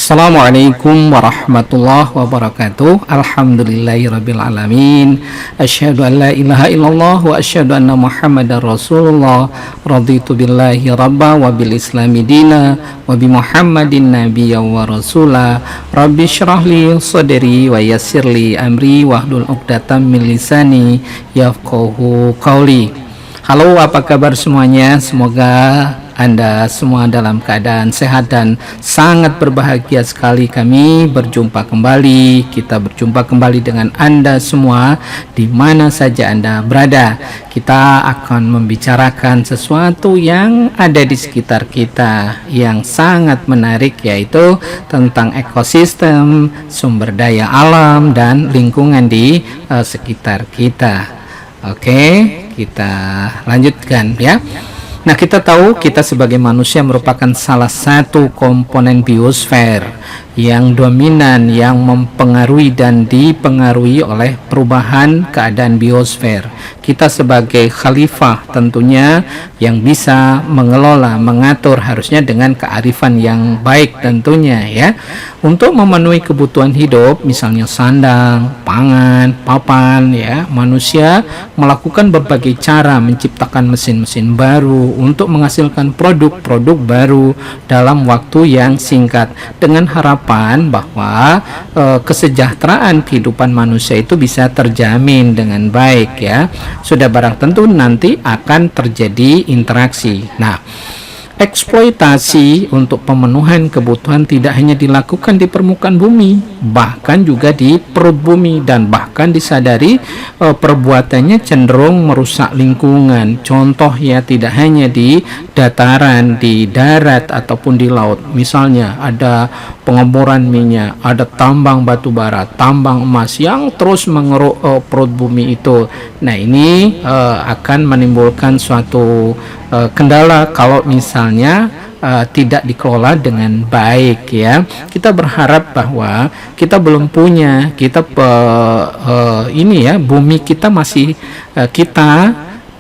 Assalamualaikum warahmatullahi wabarakatuh. Alhamdulillahirabbil alamin. Asyhadu an la ilaha illallah wa asyhadu anna Muhammadar Rasulullah. Raditu billahi rabba wa bil islami dina wa bi Muhammadin nabiyya wa rasula. Rabbi shrah li sadri wa yassir li amri wahlul 'uqdatam min lisani yafqahu qawli. Halo, apa kabar semuanya? Semoga Anda semua dalam keadaan sehat dan sangat berbahagia sekali. Kami berjumpa kembali. Kita berjumpa kembali dengan Anda semua di mana saja Anda berada. Kita akan membicarakan sesuatu yang ada di sekitar kita yang sangat menarik, yaitu tentang ekosistem, sumber daya alam, dan lingkungan di sekitar kita. Oke, kita lanjutkan ya. Nah, kita tahu kita sebagai manusia merupakan salah satu komponen biosfer yang dominan, yang mempengaruhi dan dipengaruhi oleh perubahan keadaan biosfer. Kita sebagai khalifah tentunya yang bisa mengelola, mengatur, harusnya dengan kearifan yang baik tentunya ya. Untuk memenuhi kebutuhan hidup, misalnya sandang, pangan, papan ya, manusia melakukan berbagai cara menciptakan mesin-mesin baru untuk menghasilkan produk-produk baru dalam waktu yang singkat, dengan harapan bahwa kesejahteraan kehidupan manusia itu bisa terjamin dengan baik ya. Sudah barang tentu nanti akan terjadi interaksi. Nah, eksploitasi untuk pemenuhan kebutuhan tidak hanya dilakukan di permukaan bumi, bahkan juga di perut bumi, dan bahkan disadari perbuatannya cenderung merusak lingkungan. Contoh ya, tidak hanya di dataran, di darat ataupun di laut. Misalnya ada pengeboran minyak, ada tambang batu bara, tambang emas yang terus mengeruk perut bumi itu. Nah, ini akan menimbulkan suatu kendala kalau misalnya tidak dikelola dengan baik ya. Kita berharap bahwa kita belum punya, ini ya, bumi kita masih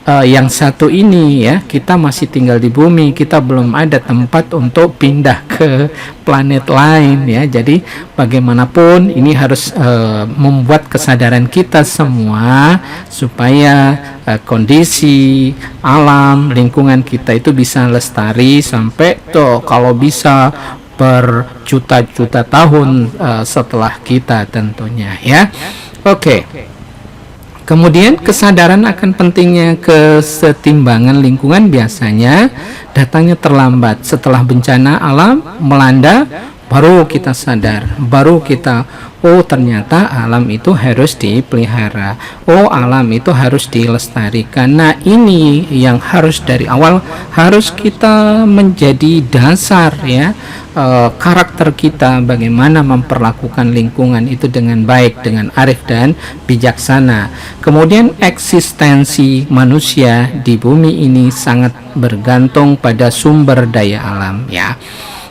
yang satu ini ya, kita masih tinggal di bumi, kita belum ada tempat untuk pindah ke planet lain ya. Jadi bagaimanapun ini harus membuat kesadaran kita semua supaya kondisi alam lingkungan kita itu bisa lestari sampai kalau bisa berjuta-juta tahun setelah kita tentunya ya. Oke. Kemudian kesadaran akan pentingnya kesetimbangan lingkungan biasanya datangnya terlambat. Setelah bencana alam melanda, baru kita sadar, baru kita, oh ternyata alam itu harus dipelihara, oh alam itu harus dilestarikan. Nah, ini yang harus dari awal harus kita menjadi dasar ya, karakter kita, bagaimana memperlakukan lingkungan itu dengan baik, dengan arif dan bijaksana. Kemudian eksistensi manusia di bumi ini sangat bergantung pada sumber daya alam ya.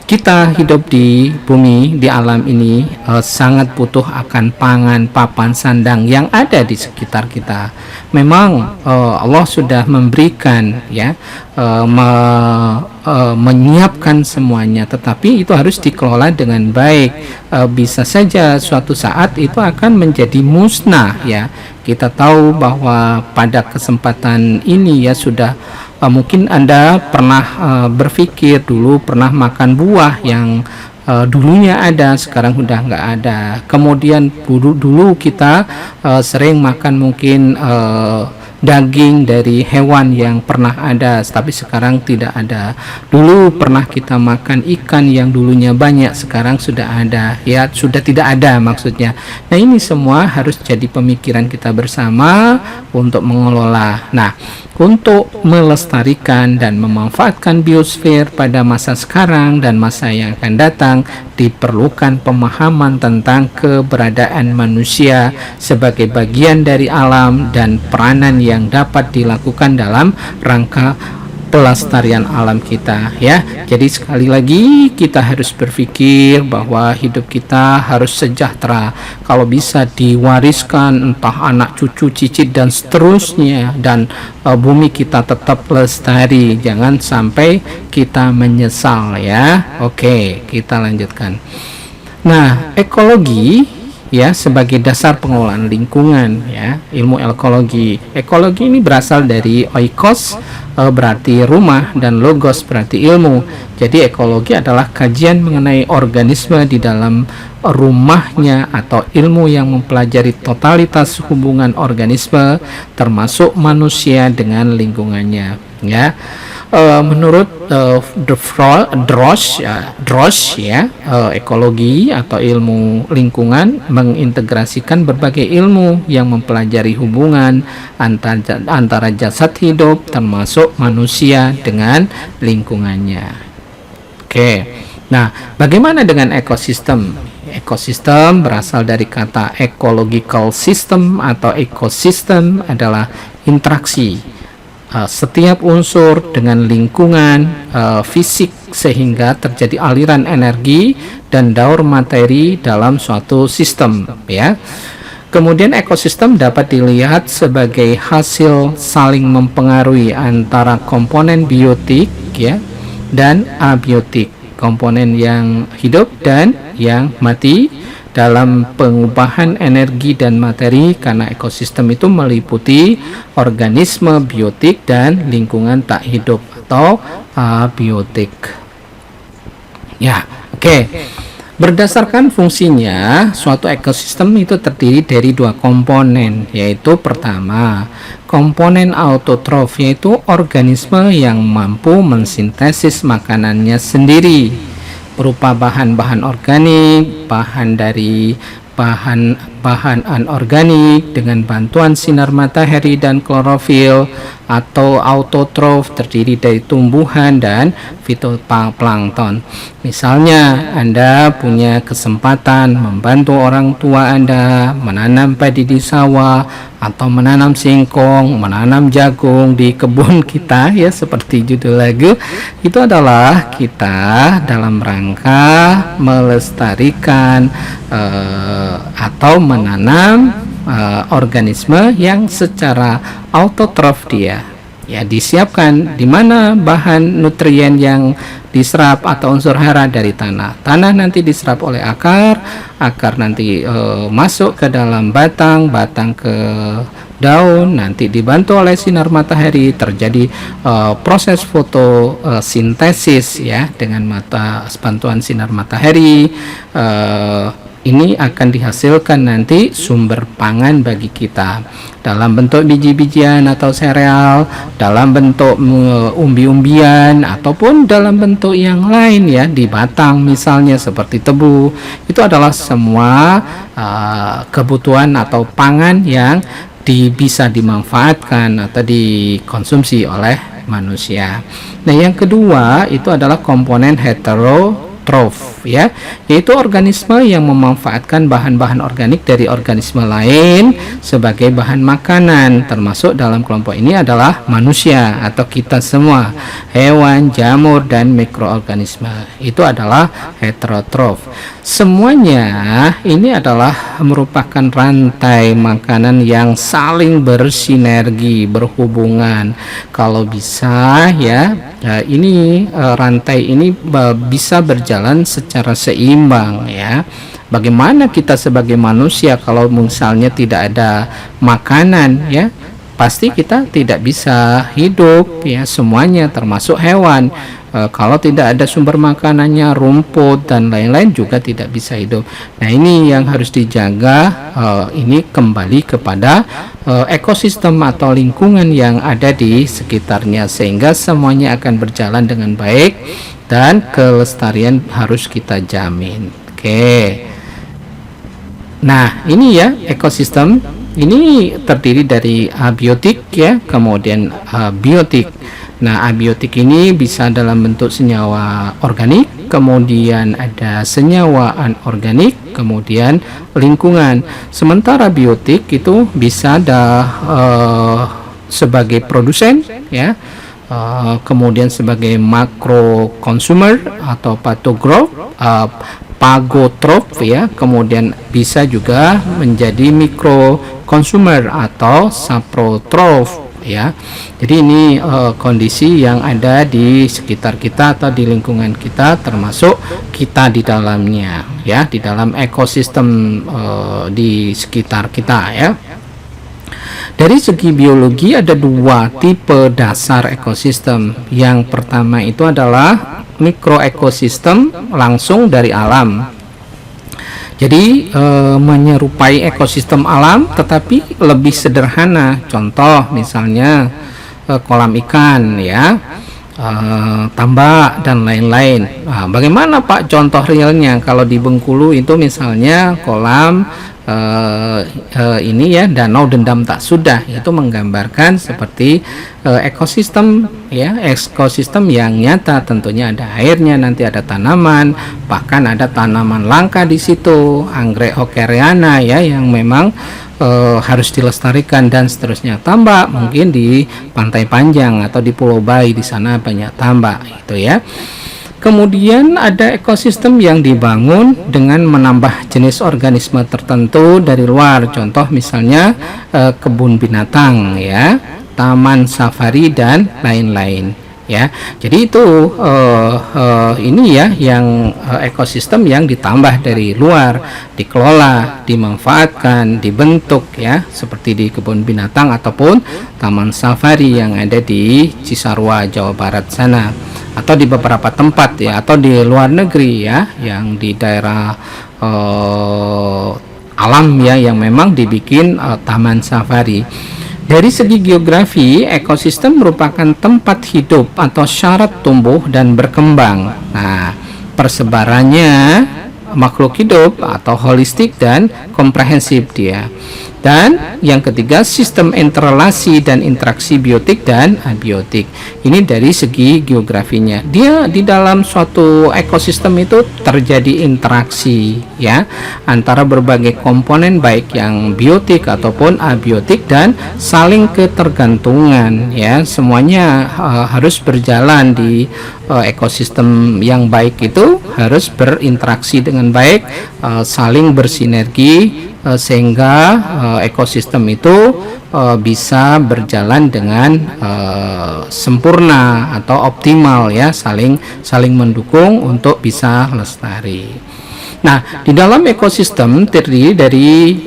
Kita hidup di bumi, di alam ini sangat butuh akan pangan, papan, sandang yang ada di sekitar kita. Memang Allah sudah memberikan ya, menyiapkan semuanya, tetapi itu harus dikelola dengan baik. Bisa saja suatu saat itu akan menjadi musnah ya. Kita tahu bahwa pada kesempatan ini ya, sudah mungkin Anda pernah berpikir dulu pernah makan buah yang dulunya ada, sekarang udah nggak ada. Kemudian dulu kita sering makan mungkin daging dari hewan yang pernah ada, tapi sekarang tidak ada. Dulu pernah kita makan ikan yang dulunya banyak, sekarang sudah ada ya, sudah tidak ada maksudnya. Nah, ini semua harus jadi pemikiran kita bersama untuk mengelola. Nah, untuk melestarikan dan memanfaatkan biosfer pada masa sekarang dan masa yang akan datang, diperlukan pemahaman tentang keberadaan manusia sebagai bagian dari alam dan peranan yang dapat dilakukan dalam rangka pelestarian alam kita ya. Jadi sekali lagi kita harus berpikir bahwa hidup kita harus sejahtera. Kalau bisa diwariskan entah anak cucu cicit dan seterusnya, dan bumi kita tetap lestari, jangan sampai kita menyesal ya. Oke, kita lanjutkan. Nah, ekologi ya sebagai dasar pengelolaan lingkungan ya, ilmu ekologi. Ekologi ini berasal dari oikos berarti rumah dan logos berarti ilmu. Jadi ekologi adalah kajian mengenai organisme di dalam rumahnya atau ilmu yang mempelajari totalitas hubungan organisme termasuk manusia dengan lingkungannya ya. Menurut Drosh ya, ekologi atau ilmu lingkungan mengintegrasikan berbagai ilmu yang mempelajari hubungan antara jasad hidup termasuk manusia dengan lingkungannya. Oke. Nah, bagaimana dengan ekosistem? Ekosistem berasal dari kata ecological system atau ekosistem adalah interaksi setiap unsur dengan lingkungan fisik sehingga terjadi aliran energi dan daur materi dalam suatu sistem ya. Kemudian ekosistem dapat dilihat sebagai hasil saling mempengaruhi antara komponen biotik ya dan abiotik, komponen yang hidup dan yang mati dalam pengubahan energi dan materi, karena ekosistem itu meliputi organisme biotik dan lingkungan tak hidup atau abiotik. Ya, oke. Berdasarkan fungsinya, suatu ekosistem itu terdiri dari dua komponen, yaitu pertama, komponen autotrof, yaitu organisme yang mampu mensintesis makanannya sendiri berupa bahan-bahan organik, bahan dari bahan anorganik dengan bantuan sinar matahari dan klorofil, atau autotrof terdiri dari tumbuhan dan fitoplankton. Misalnya, Anda punya kesempatan membantu orang tua Anda menanam padi di sawah atau menanam singkong, menanam jagung di kebun kita ya, seperti judul lagu. Itu adalah kita dalam rangka melestarikan atau menanam organisme yang secara autotrof dia ya disiapkan, di mana bahan nutrien yang diserap atau unsur hara dari tanah nanti diserap oleh akar nanti masuk ke dalam batang ke daun, nanti dibantu oleh sinar matahari, terjadi proses fotosintesis ya dengan bantuan sinar matahari. Ini akan dihasilkan nanti sumber pangan bagi kita dalam bentuk biji-bijian atau sereal, dalam bentuk umbi-umbian, ataupun dalam bentuk yang lain ya, di batang misalnya seperti tebu. Itu adalah semua kebutuhan atau pangan yang bisa dimanfaatkan atau dikonsumsi oleh manusia. Nah, yang kedua itu adalah komponen heterotrof ya, yaitu organisme yang memanfaatkan bahan-bahan organik dari organisme lain sebagai bahan makanan. Termasuk dalam kelompok ini adalah manusia atau kita semua, hewan, jamur, dan mikroorganisme. Itu adalah heterotrof. Semuanya ini adalah merupakan rantai makanan yang saling bersinergi, berhubungan. Kalau bisa ya, ini rantai ini bisa berjalan secara seimbang ya. Bagaimana kita sebagai manusia kalau misalnya tidak ada makanan ya, pasti kita tidak bisa hidup ya, semuanya termasuk hewan. Kalau tidak ada sumber makanannya, rumput dan lain-lain juga tidak bisa hidup. Nah, ini yang harus dijaga. Ini kembali kepada ekosistem atau lingkungan yang ada di sekitarnya, sehingga semuanya akan berjalan dengan baik dan kelestarian harus kita jamin. Oke. Nah, ini ya ekosistem. Ini terdiri dari abiotik ya, kemudian biotik. Nah, abiotik ini bisa dalam bentuk senyawa organik, kemudian ada senyawa anorganik, kemudian lingkungan. Sementara biotik itu bisa sebagai produsen ya, kemudian sebagai makro consumer atau pagotrof ya, kemudian bisa juga menjadi mikro consumer atau saprotrof ya. Jadi ini kondisi yang ada di sekitar kita atau di lingkungan kita, termasuk kita di dalamnya. ya di dalam ekosistem di sekitar kita ya. Dari segi biologi ada dua tipe dasar ekosistem. Yang pertama itu adalah mikroekosistem langsung dari alam. Jadi menyerupai ekosistem alam tetapi lebih sederhana. Contoh misalnya kolam ikan ya, tambak dan lain-lain. Nah, bagaimana Pak contoh realnya? Kalau di Bengkulu itu misalnya kolam ini ya, Danau Dendam Tak Sudah, itu menggambarkan seperti ekosistem ya, ekosistem yang nyata. Tentunya ada airnya, nanti ada tanaman, bahkan ada tanaman langka di situ, anggrek hokeriana ya, yang memang harus dilestarikan dan seterusnya. Tambak mungkin di Pantai Panjang atau di Pulau Bayi, di sana banyak tambak itu ya. Kemudian ada ekosistem yang dibangun dengan menambah jenis organisme tertentu dari luar. Contoh misalnya kebun binatang ya, taman safari dan lain-lain ya. Jadi itu ini ya yang ekosistem yang ditambah dari luar, dikelola, dimanfaatkan, dibentuk ya, seperti di kebun binatang ataupun taman safari yang ada di Cisarua, Jawa Barat sana, atau di beberapa tempat ya, atau di luar negeri ya, yang di daerah alam ya, yang memang dibikin taman safari. Dari segi geografi, ekosistem merupakan tempat hidup atau syarat tumbuh dan berkembang. Nah, persebarannya makhluk hidup atau holistik dan komprehensif dia. Dan yang ketiga, sistem interrelasi dan interaksi biotik dan abiotik. Ini dari segi geografinya. Dia di dalam suatu ekosistem itu terjadi interaksi ya antara berbagai komponen, baik yang biotik ataupun abiotik, dan saling ketergantungan ya. Semuanya harus berjalan di ekosistem yang baik itu, harus berinteraksi dengan baik, saling bersinergi sehingga ekosistem itu bisa berjalan dengan sempurna atau optimal ya, saling mendukung untuk bisa lestari. Nah, di dalam ekosistem terdiri dari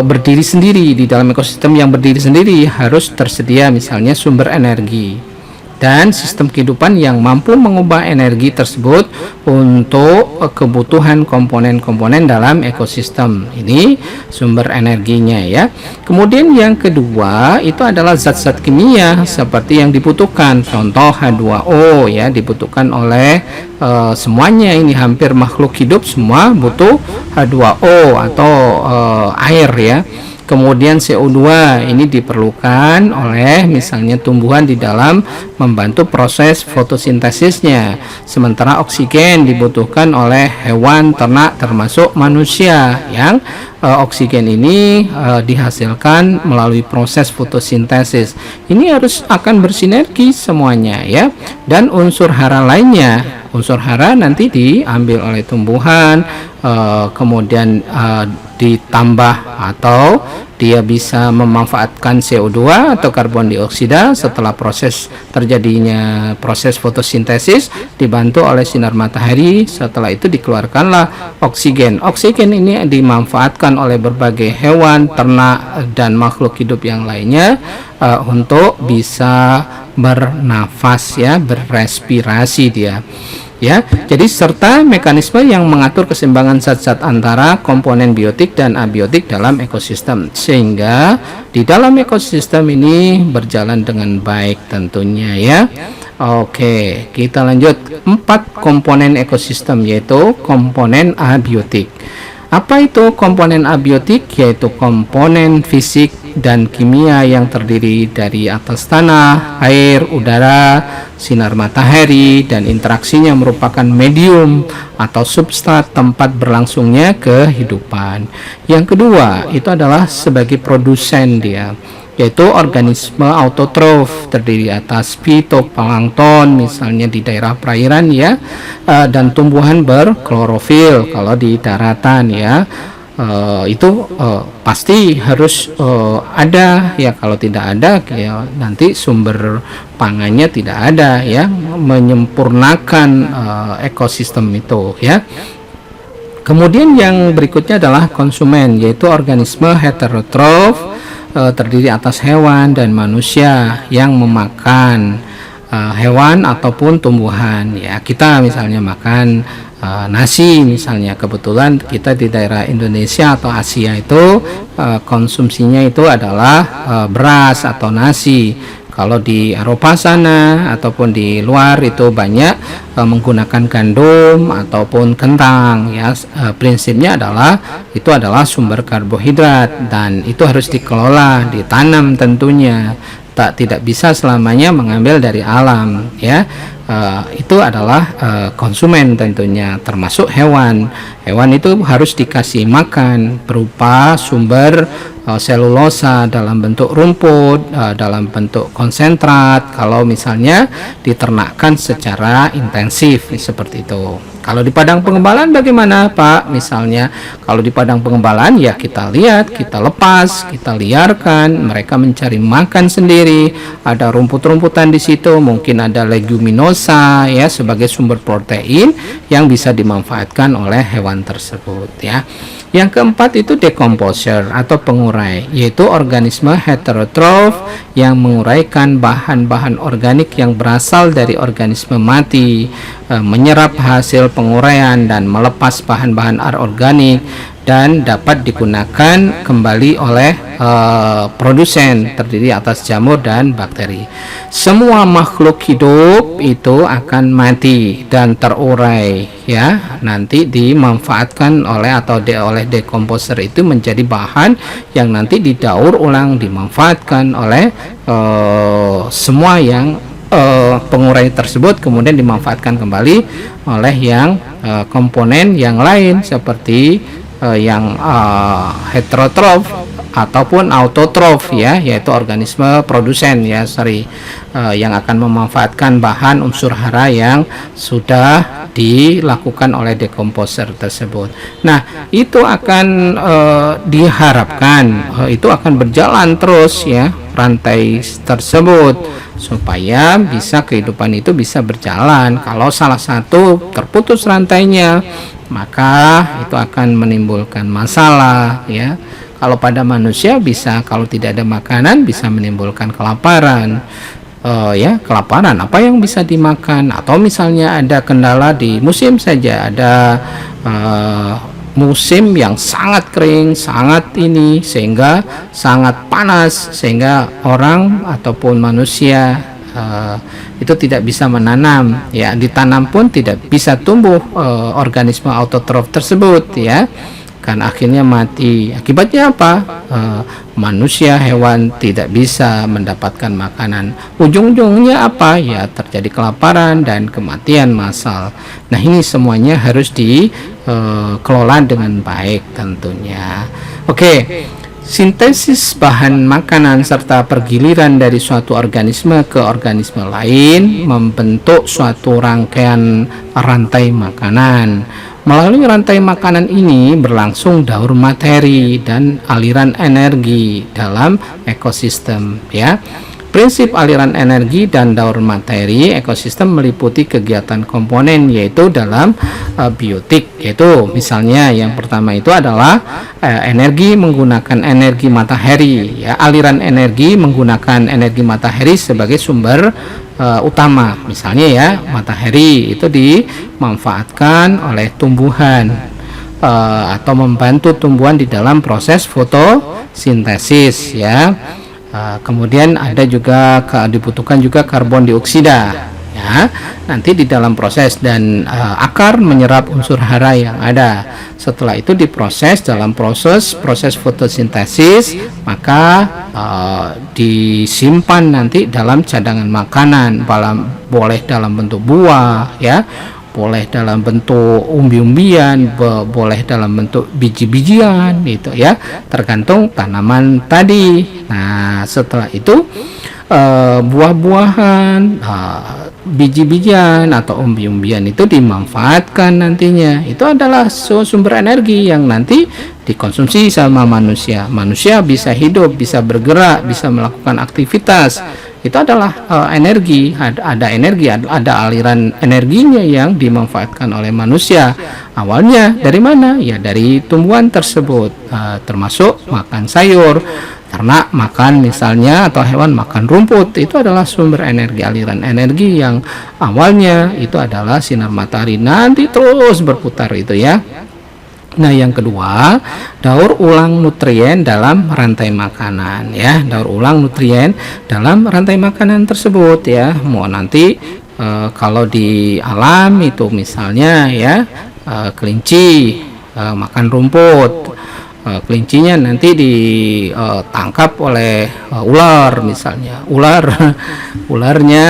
berdiri sendiri. Di dalam ekosistem yang berdiri sendiri harus tersedia misalnya sumber energi dan sistem kehidupan yang mampu mengubah energi tersebut untuk kebutuhan komponen-komponen dalam ekosistem. Ini sumber energinya ya. Kemudian yang kedua itu adalah zat-zat kimia seperti yang dibutuhkan. Contoh H2O ya, dibutuhkan oleh semuanya. Ini hampir makhluk hidup semua butuh H2O atau air ya. Kemudian CO2 ini diperlukan oleh misalnya tumbuhan di dalam membantu proses fotosintesisnya. Sementara oksigen dibutuhkan oleh hewan, ternak, termasuk manusia, yang oksigen ini dihasilkan melalui proses fotosintesis. Ini harus akan bersinergi semuanya ya. Dan unsur hara lainnya, unsur hara nanti diambil oleh tumbuhan, kemudian ditambah atau dia bisa memanfaatkan CO2 atau karbon dioksida setelah proses terjadinya proses fotosintesis, dibantu oleh sinar matahari. Setelah itu dikeluarkanlah oksigen. Oksigen ini dimanfaatkan oleh berbagai hewan, ternak, dan makhluk hidup yang lainnya untuk bisa bernafas ya, berrespirasi dia ya. Jadi serta mekanisme yang mengatur keseimbangan zat-zat antara komponen biotik dan abiotik dalam ekosistem, sehingga di dalam ekosistem ini berjalan dengan baik tentunya ya. Oke, kita lanjut. 4 komponen ekosistem, yaitu komponen abiotik. Apa itu komponen abiotik? Yaitu komponen fisik dan kimia yang terdiri dari atas tanah, air, udara, sinar matahari, dan interaksinya merupakan medium atau substrat tempat berlangsungnya kehidupan. Yang kedua itu adalah sebagai produsen dia, yaitu organisme autotrof terdiri atas fitoplankton misalnya di daerah perairan ya, dan tumbuhan berklorofil kalau di daratan ya. Itu pasti harus ada ya. Kalau tidak ada ya nanti sumber pangannya tidak ada ya, menyempurnakan ekosistem itu ya. Kemudian yang berikutnya adalah konsumen, yaitu organisme heterotrof, terdiri atas hewan dan manusia yang memakan hewan ataupun tumbuhan. Ya, kita misalnya makan nasi, misalnya kebetulan kita di daerah Indonesia atau Asia itu konsumsinya itu adalah beras atau nasi. Kalau di Eropa sana ataupun di luar itu banyak menggunakan gandum ataupun kentang, ya. Prinsipnya adalah itu adalah sumber karbohidrat dan itu harus dikelola, ditanam tentunya. Tidak bisa selamanya mengambil dari alam, ya. Itu adalah konsumen tentunya, termasuk hewan. Hewan itu harus dikasih makan berupa sumber selulosa dalam bentuk rumput, dalam bentuk konsentrat kalau misalnya diternakkan secara intensif seperti itu. Kalau di padang pengembalan bagaimana, Pak? Misalnya kalau di padang pengembalan ya kita lihat, kita lepas, kita liarkan, mereka mencari makan sendiri. Ada rumput-rumputan di situ, mungkin ada leguminosa ya sebagai sumber protein yang bisa dimanfaatkan oleh hewan tersebut, ya. Yang keempat itu decomposer atau pengurai, yaitu organisme heterotrof yang menguraikan bahan-bahan organik yang berasal dari organisme mati, menyerap hasil penguraian dan melepas bahan-bahan anorganik dan dapat digunakan kembali oleh produsen, terdiri atas jamur dan bakteri. Semua makhluk hidup itu akan mati dan terurai, ya, nanti dimanfaatkan oleh decomposer itu menjadi bahan yang nanti didaur ulang, dimanfaatkan oleh semua yang pengurai tersebut, kemudian dimanfaatkan kembali oleh yang komponen yang lain seperti yang heterotrof ataupun autotrof, ya, yaitu organisme produsen, ya, yang akan memanfaatkan bahan unsur hara yang sudah dilakukan oleh decomposer tersebut. Nah, itu akan diharapkan itu akan berjalan terus, ya, rantai tersebut supaya bisa kehidupan itu bisa berjalan. Kalau salah satu terputus rantainya, maka itu akan menimbulkan masalah, ya. Kalau pada manusia bisa, kalau tidak ada makanan bisa menimbulkan kelaparan. Ya, kelaparan apa yang bisa dimakan, atau misalnya ada kendala di musim saja, ada musim yang sangat kering, sangat sehingga sangat panas, sehingga orang ataupun manusia itu tidak bisa menanam, ya, ditanam pun tidak bisa tumbuh organisme autotrof tersebut, ya, kan akhirnya mati. Akibatnya apa? Manusia, hewan tidak bisa mendapatkan makanan. Ujung-ujungnya apa? Ya, terjadi kelaparan dan kematian massal. Nah, ini semuanya harus dikelola dengan baik tentunya. Oke. Sintesis bahan makanan serta pergiliran dari suatu organisme ke organisme lain membentuk suatu rangkaian rantai makanan. Melalui rantai makanan ini berlangsung daur materi dan aliran energi dalam ekosistem, ya. Prinsip aliran energi dan daur materi ekosistem meliputi kegiatan komponen, yaitu dalam biotik, yaitu misalnya yang pertama itu adalah energi menggunakan energi matahari, ya, aliran energi menggunakan energi matahari sebagai sumber utama. Misalnya, ya, matahari itu dimanfaatkan oleh tumbuhan atau membantu tumbuhan di dalam proses fotosintesis, ya. Kemudian ada juga dibutuhkan juga karbon dioksida, ya, nanti di dalam proses, dan akar menyerap unsur hara yang ada. Setelah itu diproses dalam proses fotosintesis, maka disimpan nanti dalam cadangan makanan, boleh dalam bentuk buah, ya, boleh dalam bentuk umbi-umbian, boleh dalam bentuk biji-bijian, gitu, ya, tergantung tanaman tadi. Nah, setelah itu buah-buahan, biji-bijian atau umbi-umbian itu dimanfaatkan nantinya. Itu adalah sumber energi yang nanti dikonsumsi sama manusia. Manusia bisa hidup, bisa bergerak, bisa melakukan aktivitas, itu adalah energi, ada energi, ada aliran energinya yang dimanfaatkan oleh manusia. Awalnya dari mana? Ya dari tumbuhan tersebut, termasuk makan sayur. Karena makan misalnya atau hewan makan rumput itu adalah sumber energi, aliran energi yang awalnya itu adalah sinar matahari, nanti terus berputar itu ya. Nah, yang kedua, daur ulang nutrien dalam rantai makanan ya. Daur ulang nutrien dalam rantai makanan tersebut ya. Mau nanti kalau di alam itu misalnya ya, kelinci makan rumput. Kelincinya nanti ditangkap oleh ular misalnya, ularnya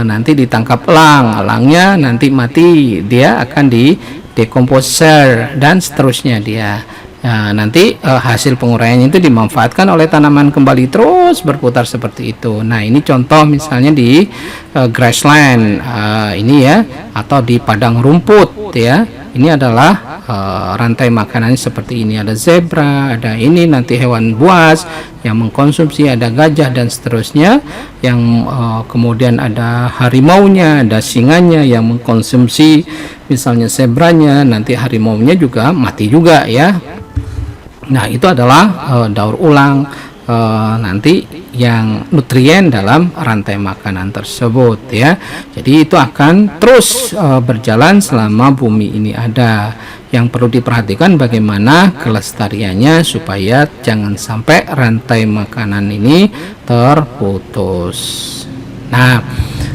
nanti ditangkap elangnya nanti mati, dia akan dekomposer dan seterusnya dia. Nanti hasil penguraiannya itu dimanfaatkan oleh tanaman kembali, terus berputar seperti itu. Nah, ini contoh misalnya di grassland ini ya, atau di padang rumput ya. Ini adalah rantai makanannya seperti ini, ada zebra, ada ini nanti hewan buas yang mengkonsumsi, ada gajah dan seterusnya, yang kemudian ada harimaunya, ada singanya yang mengkonsumsi misalnya zebranya, nanti harimaunya juga mati juga ya. Nah, itu adalah daur ulang nanti yang nutrien dalam rantai makanan tersebut ya. Jadi itu akan terus berjalan selama bumi ini ada. Yang perlu diperhatikan bagaimana kelestariannya supaya jangan sampai rantai makanan ini terputus. Nah,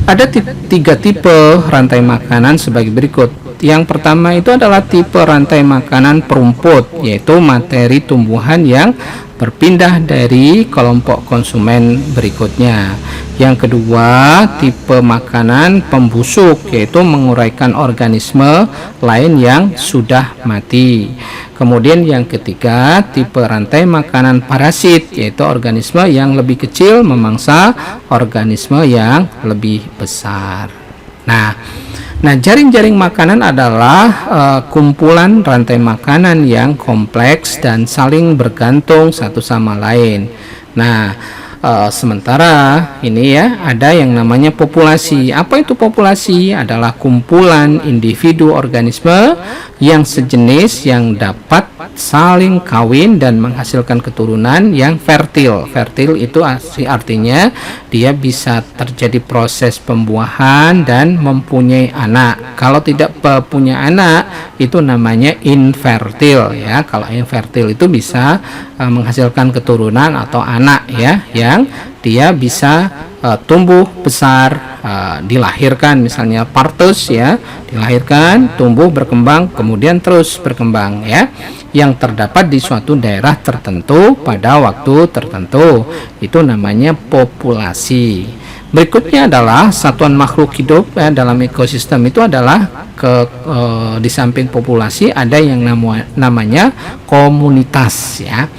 ada tiga tipe rantai makanan sebagai berikut. Yang pertama itu adalah tipe rantai makanan perumput, yaitu materi tumbuhan yang berpindah dari kelompok konsumen berikutnya. Yang kedua, tipe makanan pembusuk, yaitu menguraikan organisme lain yang sudah mati. Kemudian yang ketiga, tipe rantai makanan parasit, yaitu organisme yang lebih kecil memangsa organisme yang lebih besar. Nah, jaring-jaring makanan adalah kumpulan rantai makanan yang kompleks dan saling bergantung satu sama lain. Nah, sementara ini ya, ada yang namanya populasi. Apa itu populasi? Adalah kumpulan individu organisme yang sejenis yang dapat saling kawin dan menghasilkan keturunan yang fertil. Fertil itu artinya dia bisa terjadi proses pembuahan dan mempunyai anak. Kalau tidak punya anak itu namanya infertil ya. Kalau infertil itu bisa menghasilkan keturunan atau anak ya, yang dia bisa tumbuh besar, dilahirkan misalnya partus ya, dilahirkan, tumbuh, berkembang, kemudian terus berkembang ya, yang terdapat di suatu daerah tertentu pada waktu tertentu. Itu namanya populasi. Berikutnya adalah satuan makhluk hidup dalam ekosistem. Itu adalah di samping populasi ada yang namanya komunitas ya.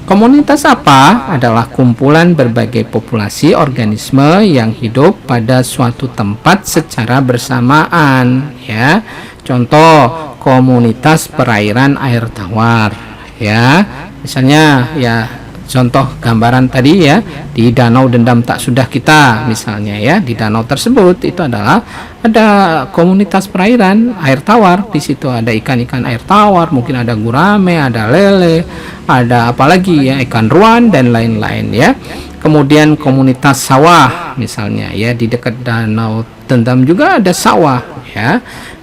Komunitas apa? Adalah kumpulan berbagai populasi organisme yang hidup pada suatu tempat secara bersamaan ya. Contoh, komunitas perairan air tawar ya. Misalnya ya, contoh gambaran tadi ya, di Danau Dendam Tak Sudah Kita misalnya ya, di danau tersebut itu adalah ada komunitas perairan air tawar. Di situ ada ikan-ikan air tawar, mungkin ada gurame, ada lele, ada apalagi ya, ikan ruan dan lain-lain ya. Kemudian komunitas sawah misalnya ya, di dekat Danau Dendam juga ada sawah ya.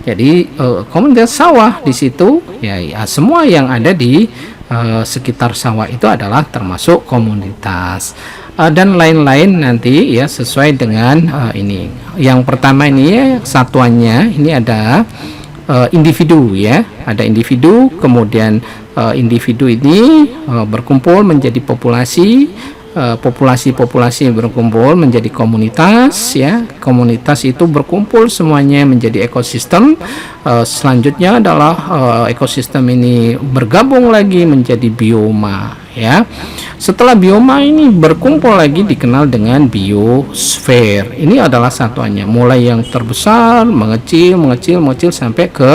Jadi komunitas sawah di situ ya, semua yang ada di sekitar sawah itu adalah termasuk komunitas, dan lain-lain nanti ya, sesuai dengan ini. Yang pertama ini ya, satuannya ini ada individu ya, ada individu, kemudian individu ini berkumpul menjadi populasi, populasi berkumpul menjadi komunitas ya, komunitas itu berkumpul semuanya menjadi ekosistem. Selanjutnya adalah ekosistem ini bergabung lagi menjadi bioma ya. Setelah bioma ini berkumpul lagi dikenal dengan biosfer. Ini adalah satuannya, mulai yang terbesar mengecil sampai ke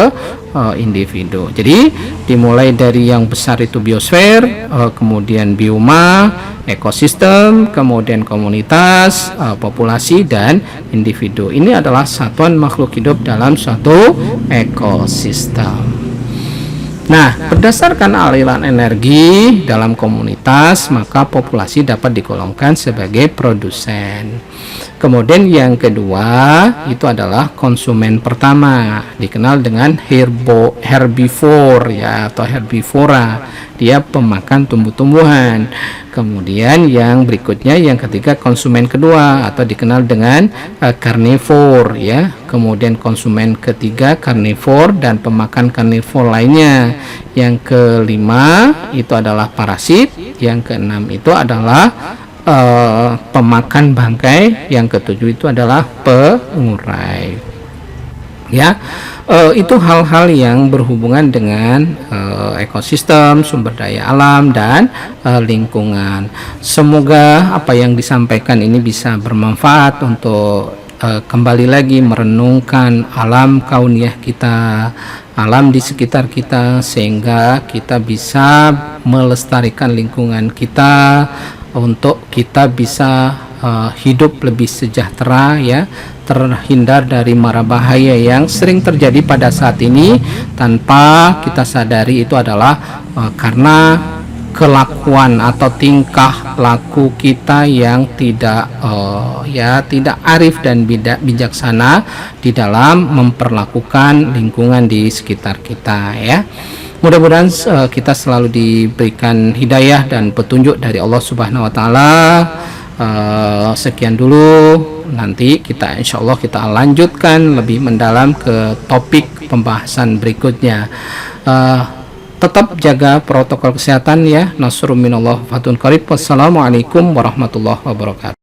individu. Jadi dimulai dari yang besar itu biosfer, kemudian bioma, ekosistem, kemudian komunitas, populasi, dan individu. Ini adalah satuan makhluk hidup dalam suatu ekosistem. Nah, berdasarkan aliran energi dalam komunitas, maka populasi dapat digolongkan sebagai produsen. Kemudian yang kedua itu adalah konsumen pertama, dikenal dengan herbivore ya, atau herbivora. Dia pemakan tumbuh-tumbuhan. Kemudian yang berikutnya, yang ketiga, konsumen kedua atau dikenal dengan carnivore ya. Kemudian konsumen ketiga karnivor dan pemakan karnivor lainnya. Yang kelima itu adalah parasit. Yang keenam itu adalah pemakan bangkai. Yang ketujuh itu adalah pengurai. Ya, itu hal-hal yang berhubungan dengan ekosistem, sumber daya alam, dan lingkungan. Semoga apa yang disampaikan ini bisa bermanfaat untuk kembali lagi merenungkan alam kauniyah kita, alam di sekitar kita, sehingga kita bisa melestarikan lingkungan kita untuk kita bisa hidup lebih sejahtera ya, terhindar dari mara bahaya yang sering terjadi pada saat ini tanpa kita sadari. Itu adalah karena kelakuan atau tingkah laku kita yang tidak arif dan bijaksana di dalam memperlakukan lingkungan di sekitar kita ya. Mudah-mudahan kita selalu diberikan hidayah dan petunjuk dari Allah Subhanahu wa taala. Sekian dulu, nanti kita insya Allah kita lanjutkan lebih mendalam ke topik pembahasan berikutnya. Tetap jaga protokol kesehatan ya. Nasrun minallah fatun qarib. Wassalamualaikum warahmatullahi wabarakatuh.